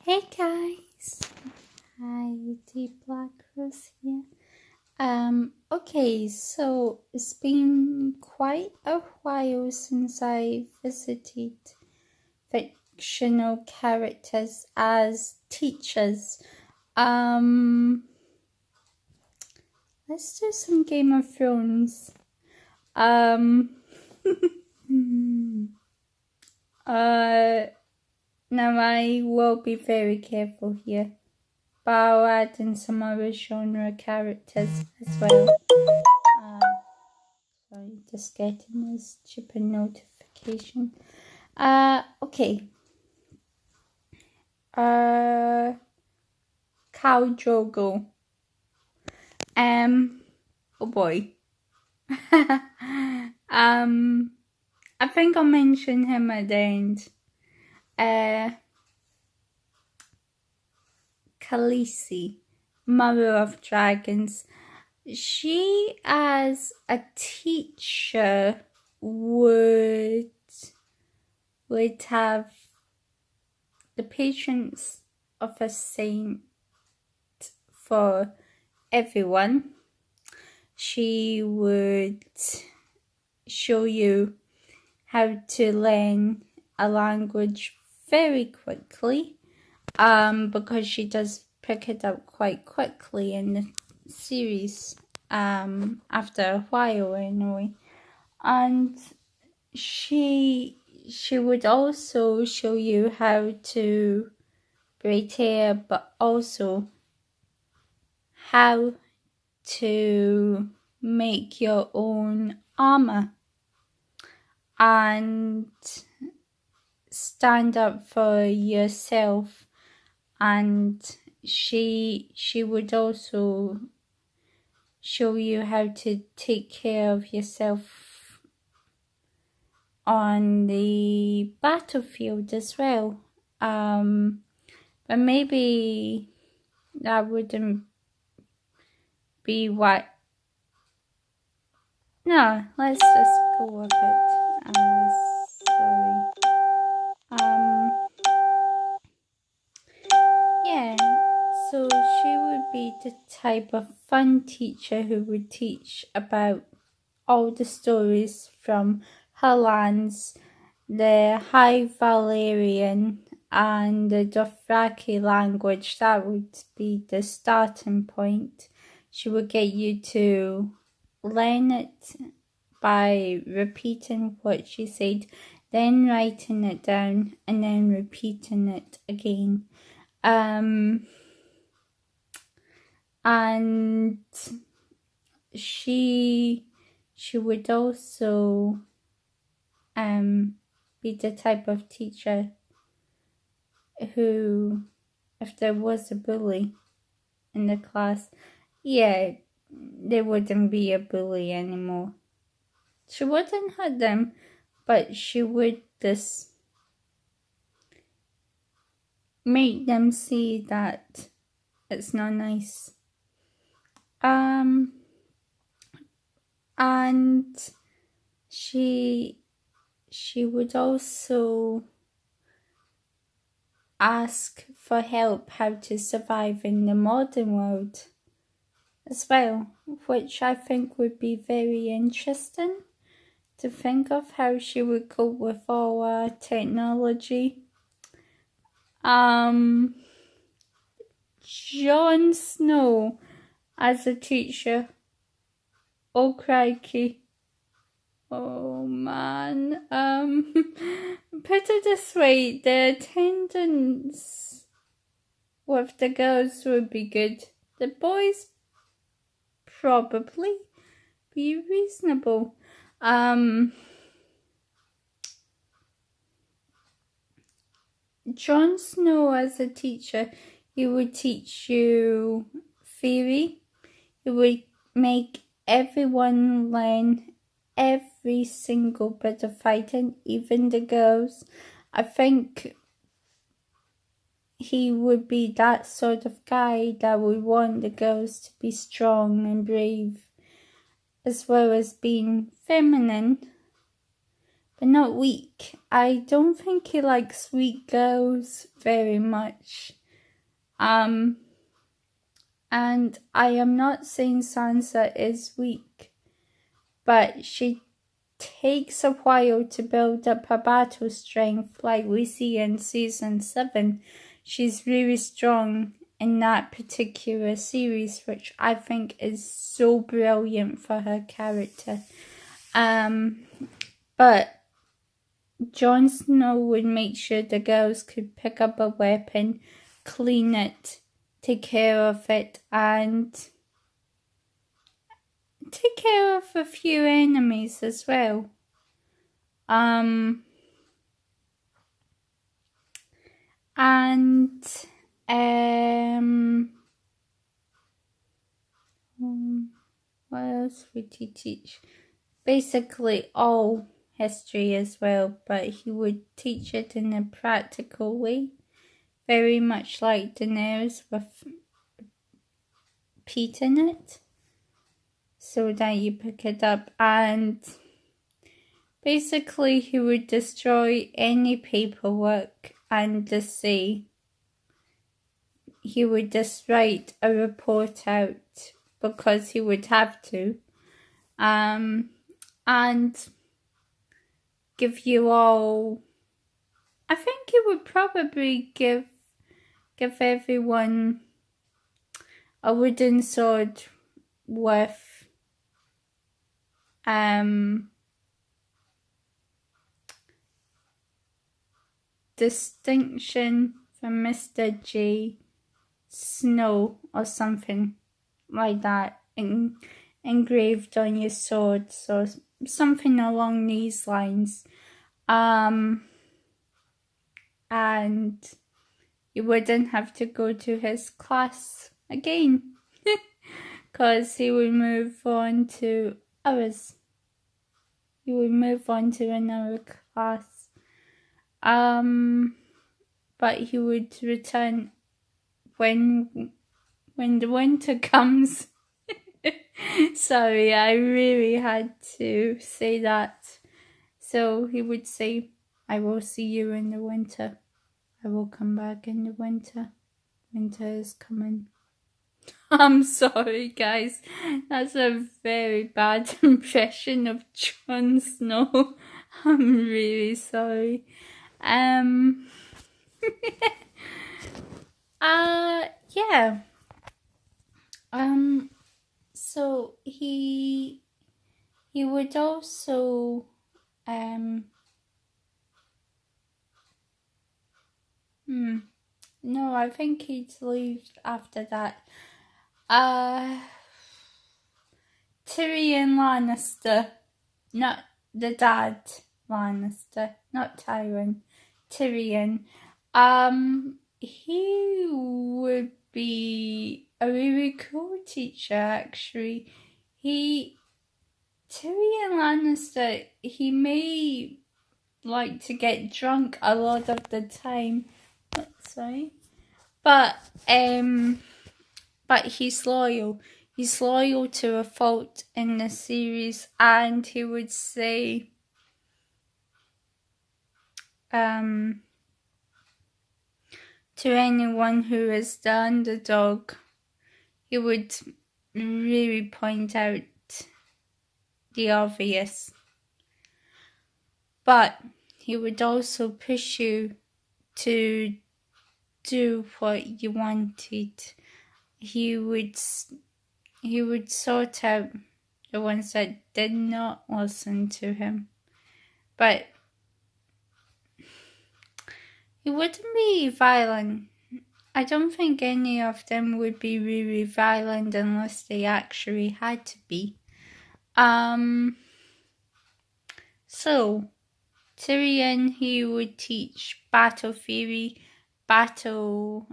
Hey guys, hi, Deep Black Rose here. Okay, so it's been quite a while since I visited fictional characters as teachers. Let's do some Game of Thrones. Now I will be very careful here, but I'll add in some other genre characters as well. Sorry, just getting this stupid notification. Okay. Khal Drogo. Oh boy. I think I'll mention him at the end. Khaleesi, Mother of Dragons. She, as a teacher, would have the patience of a saint for everyone. She would show you how to learn a language very quickly, because she does pick it up quite quickly in the series, after a while anyway. And she would also show you how to braid hair, but also how to make your own armor and stand up for yourself. And she would also show you how to take care of yourself on the battlefield as well. But maybe that wouldn't be what. No, let's just go with it. Sorry. Yeah, so she would be the type of fun teacher who would teach about all the stories from her lands, the High Valyrian and the Dothraki language. That would be the starting point. She would get you to learn it by repeating what she said, then writing it down, and then repeating it again. And she would also be the type of teacher who, if there was a bully in the class, there wouldn't be a bully anymore. She wouldn't hurt them, but she would just make them see that it's not nice. And she would also ask for help how to survive in the modern world as well, which I think would be very interesting to think of how she would cope with all our technology. Jon Snow as a teacher. Oh crikey. Oh man. Put it this way, the attendance with the girls would be good. The boys probably be reasonable. Jon Snow as a teacher, he would teach you theory. He would make everyone learn every single bit of fighting, even the girls. I think he would be that sort of guy that would want the girls to be strong and brave, as well as being feminine. but not weak. I don't think he likes weak girls very much. And I am not saying Sansa is weak, but she takes a while to build up her battle strength, like we see in season 7. She's really strong in that particular series, which I think is so brilliant for her character. But Jon Snow would make sure the girls could pick up a weapon, clean it, take care of it, and take care of a few enemies as well. What else would he teach? Basically all history as well, but he would teach it in a practical way, very much like Daenerys with Pete in it, so that you pick it up. And basically he would destroy any paperwork and just say, he would just write a report out because he would have to, and give you all, I think he would probably give everyone a wooden sword with distinction from Mr. J. Snow or something like that engraved on your sword, so something along these lines. And you wouldn't have to go to his class again, because he would move on to ours. He would move on to another class. But he would return when the winter comes. Sorry, I really had to say that. So he would say, I will see you in the winter. I will come back in the winter. Winter is coming. I'm sorry, guys. That's a very bad impression of Jon Snow. I'm really sorry. Yeah. So he would also no, I think he'd leave after that. Tyrion Lannister, not the dad Lannister, not Tywin, Tyrion. He would be a really cool teacher, actually. Tyrion Lannister, he may like to get drunk a lot of the time. But he's loyal. He's loyal to a fault in the series, and he would say, to anyone who is the underdog, he would really point out the obvious. But he would also push you to do what you wanted. He would sort out the ones that did not listen to him. But he wouldn't be violent. I don't think any of them would be really violent unless they actually had to be. So Tyrion, he would teach battle theory, battle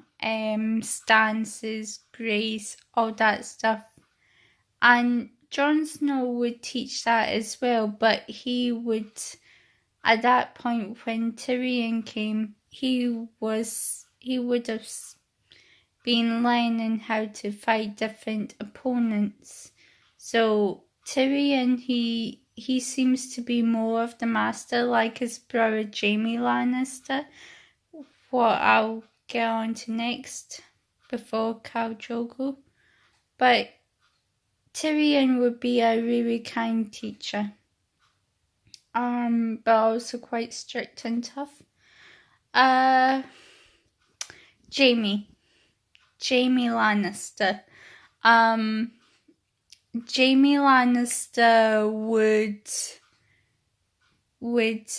stances, grace, all that stuff. And Jon Snow would teach that as well, but he would, at that point when Tyrion came, he would have been learning how to fight different opponents. So Tyrion, he he seems to be more of the master, like his brother Jaime Lannister, what I'll get on to next before Khal Drogo. But Tyrion would be a really kind teacher, but also quite strict and tough. Jaime Lannister. Jaime Lannister would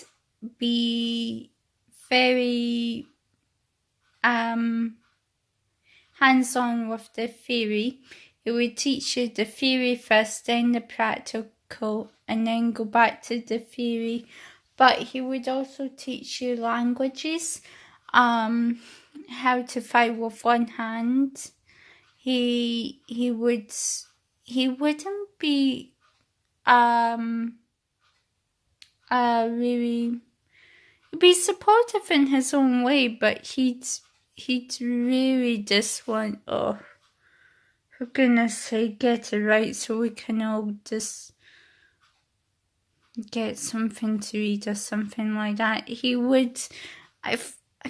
be very hands-on with the theory. He would teach you the theory first, then the practical, and then go back to the theory. But he would also teach you languages, how to fight with one hand. He wouldn't be really, he'd be supportive in his own way, but he'd really just want, oh, for goodness sake, get it right so we can all just get something to eat or something like that. He would, I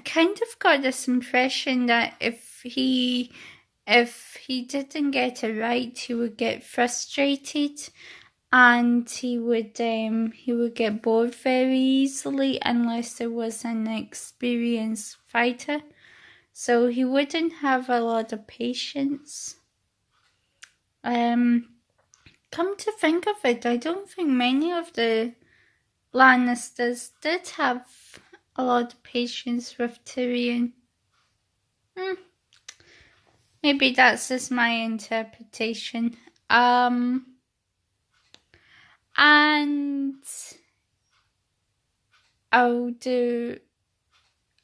kind of got this impression that if he didn't get it right, he would get frustrated, and he would get bored very easily unless there was an experienced fighter. So he wouldn't have a lot of patience. Come to think of it, I don't think many of the Lannisters did have a lot of patience with Tyrion. Maybe that's just my interpretation. And I'll do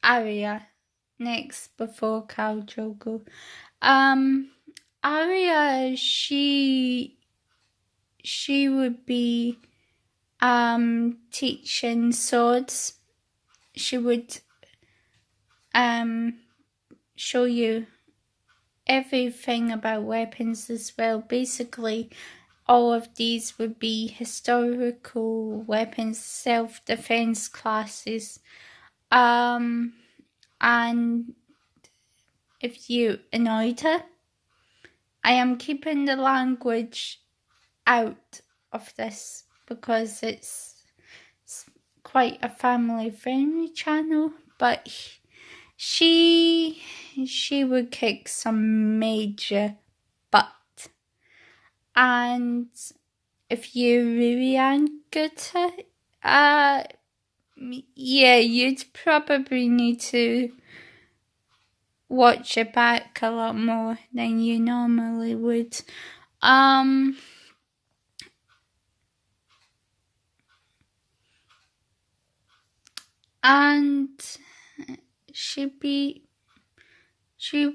Arya next before Khal Drogo. Arya, she would be teaching swords. She would show you everything about weapons as well. Basically, all of these would be historical weapons, self-defense classes. And if you annoyed her, I am keeping the language out of this because it's quite a family-friendly channel, but she would kick some major butt. And if you really angered her, yeah, you'd probably need to watch it back a lot more than you normally would. And she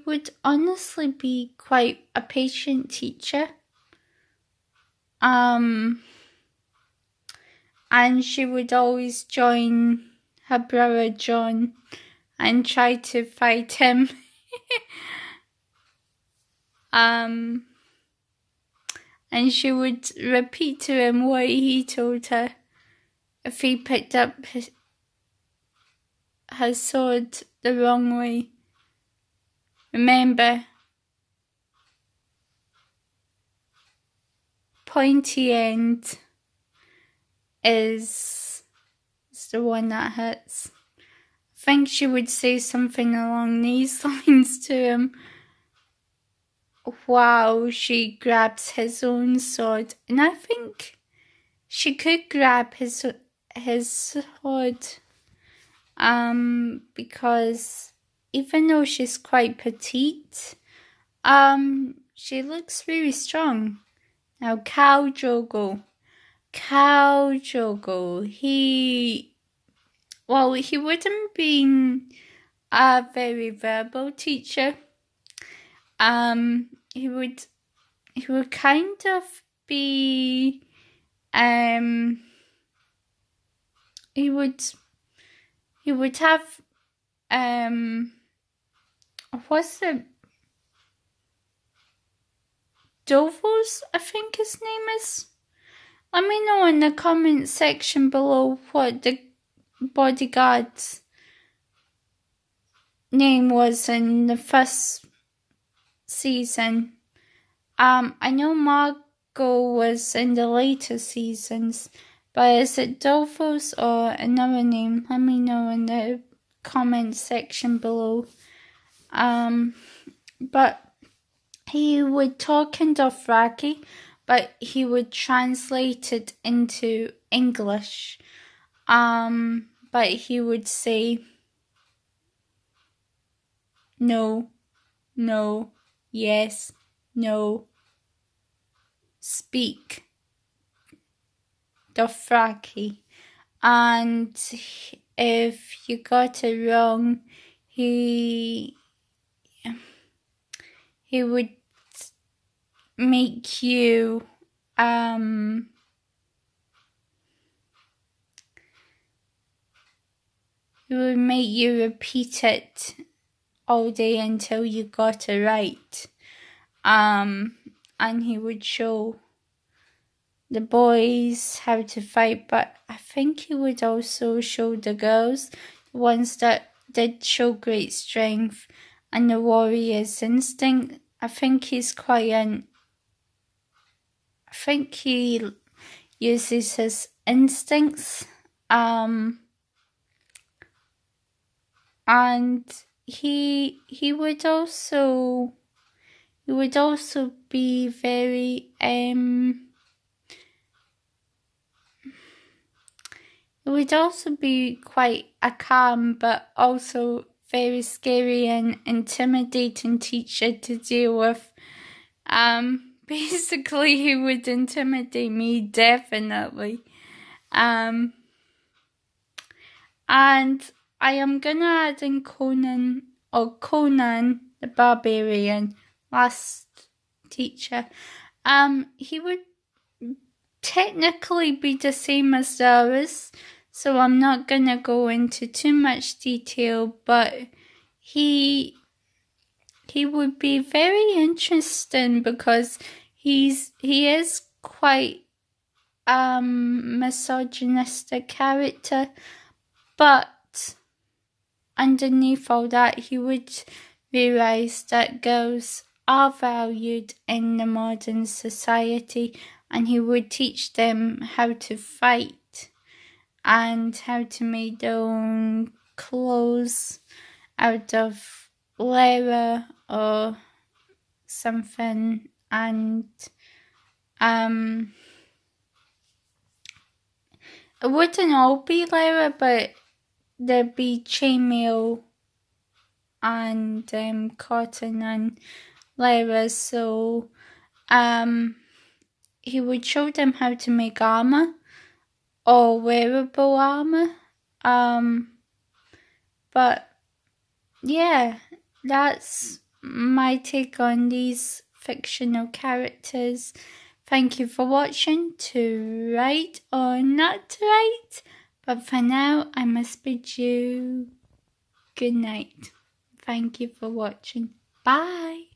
would honestly be quite a patient teacher. And she would always join her brother Jon and try to fight him. And she would repeat to him what he told her if he picked up her sword the wrong way. Remember, pointy end is the one that hurts. I think she would say something along these lines to him while she grabs his own sword. And I think she could grab his sword, because even though she's quite petite, she looks really strong. Now, Khal Drogo, he wouldn't be a very verbal teacher. He would kind of be, he would have, what's the, Dovos, I think his name is. Let me know in the comment section below what the bodyguard's name was in the first season. I know Margot was in the later seasons, but is it Dolphus or another name? Let me know in the comment section below. But he would talk in Dothraki, but he would translate it into English. But he would say no, no, yes, no, speak Dothraki. And if you got it wrong, he would make you repeat it all day until you got it right. And he would show the boys how to fight, but I think he would also show the girls, the ones that did show great strength and the warrior's instinct. I think he's quite I think he uses his instincts, and he would also be very it would also be quite a calm but also very scary and intimidating teacher to deal with. Basically he would intimidate me, definitely. And I am gonna add in Conan the Barbarian, last teacher. He would technically be the same as Darius, so I'm not gonna go into too much detail, but he would be very interesting because he is quite misogynistic character, but underneath all that he would realise that girls are valued in the modern society, and he would teach them how to fight and how to make their own clothes out of leather or something, and it wouldn't all be leather, but there'd be chainmail and cotton and leather. So he would show them how to make armor or wearable armor. But yeah, that's my take on these fictional characters. Thank you for watching. To right or not right, but for now I must bid you good night. Thank you for watching. Bye.